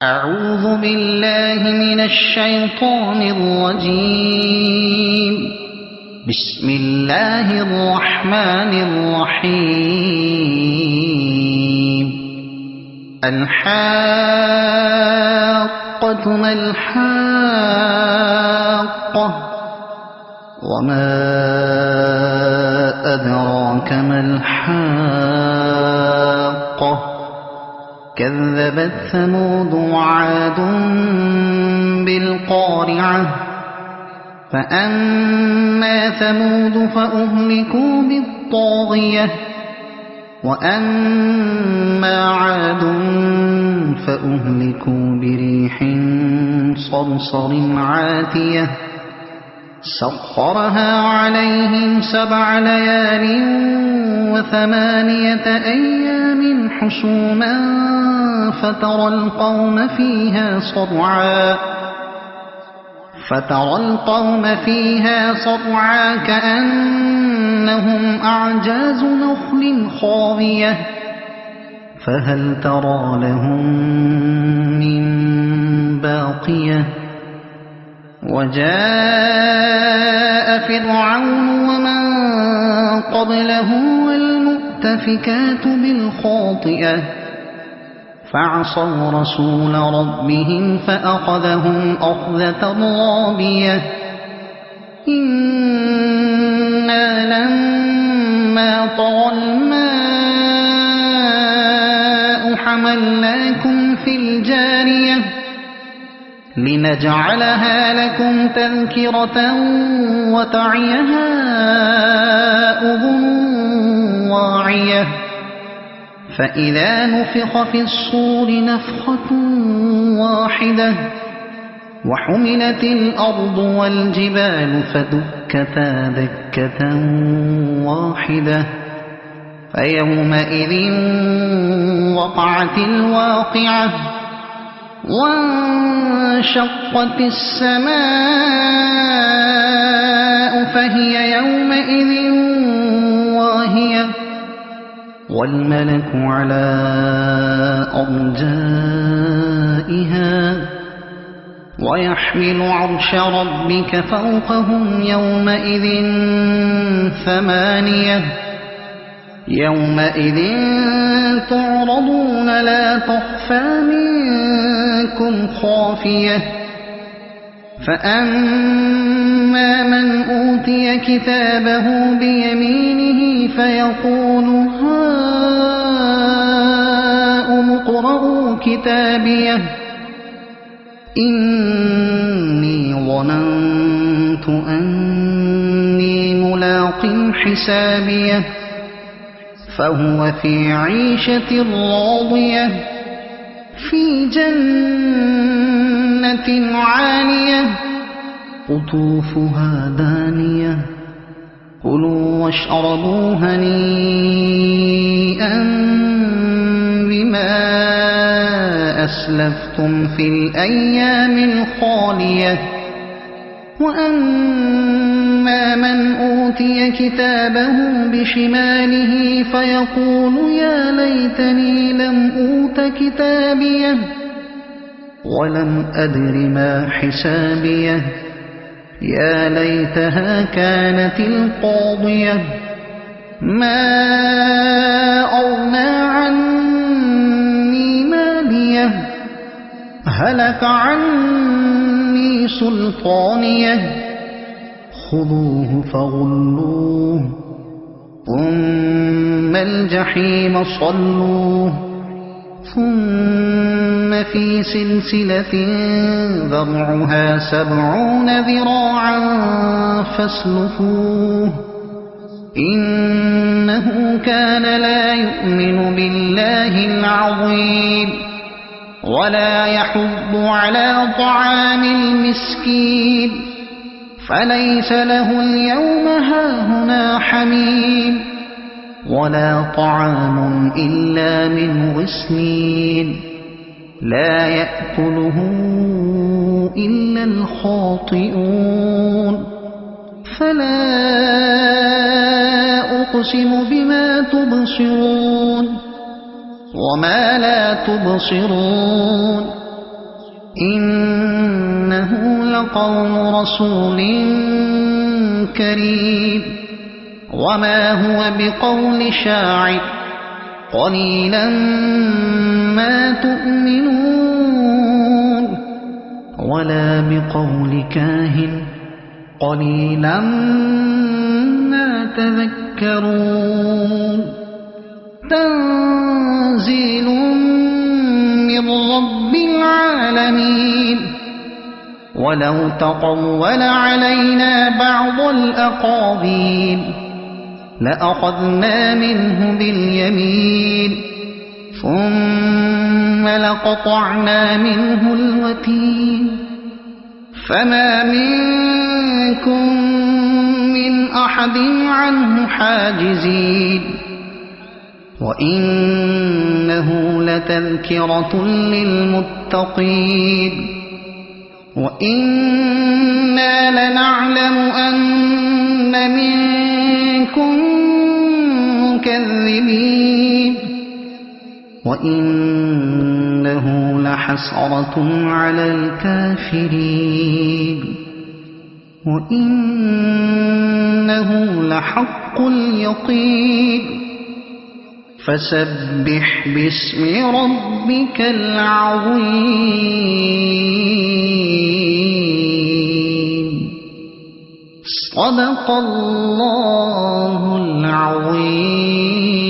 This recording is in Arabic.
أعوذ بالله من الشيطان الرجيم. بسم الله الرحمن الرحيم. الحاقة ما الحاقة وما أدراك ما الحاقة كذبت ثمود وعاد بالقارعة فأما ثمود فأهلكوا بالطاغية وأما عاد فأهلكوا بريح صرصر عاتية سخرها عليهم 7 ليال و8 أيام حسوما فترى القوم فيها صرعا كأنهم أعجاز نخل خاوية فهل ترى لهم من باقية وجاء فرعون ومن قبله والمؤتفكات بالخاطئة فعصوا رسول ربهم فأخذهم أخذة رابية إنا لما طغى الماء حملناكم في الجارية لنجعلها لكم تذكرة وتعيها أذن واعية فإذا نفخ في الصور نفخة واحدة وحملت الأرض والجبال فدكتا دكة واحدة فيومئذ وقعت الواقعة وانشقت السماء فهي يومئذ واهية والملك على أرجائها ويحمل عرش ربك فوقهم يومئذ 8 يومئذ تعرضون لا تخفى منكم خافية فأما من أوتي كتابه بيمينه فيقول هاؤم اقرءوا كتابيه إني ظننت أني ملاق حسابيه فهو في عيشة راضية في جنة عالية قطوفها دانية كلوا واشربوا هنيئا بما أسلفتم في الأيام الخالية وأما من أوتي كتابه بشماله فيقول يا ليتني لم أوت كتابيه ولم أدر ما حسابيه يا ليتها كانت القاضية ما أغنى عني ماليه هلك عني سلطانيه خذوه فغلوه ثم الجحيم صلوه ثم في سلسلة ذرعها 70 ذراعا فاسلكوه إنه كان لا يؤمن بالله العظيم ولا يحض على طعام المسكين فليس له اليوم هاهنا حميم ولا طعام إلا من غسلين لا يأكله إلا الخاطئون فلا أقسم بما تبصرون وما لا تبصرون إنه لقول رسول كريم وما هو بقول شاعر قليلا ما تؤمنون ولا بقول كاهن قليلا ما تذكرون تنزيل من رب العالمين ولو تقول علينا بعض الأقاويل لأخذنا منه باليمين ثم لقطعنا منه الوتين فما منكم من أحد عنه حاجزين وإنه لتذكرة للمتقين وإنا لنعلم أن منكم مكذبين وإنه لحسرة على الكافرين وإنه لحق اليقين فسبح باسم ربك العظيم صدق الله العظيم.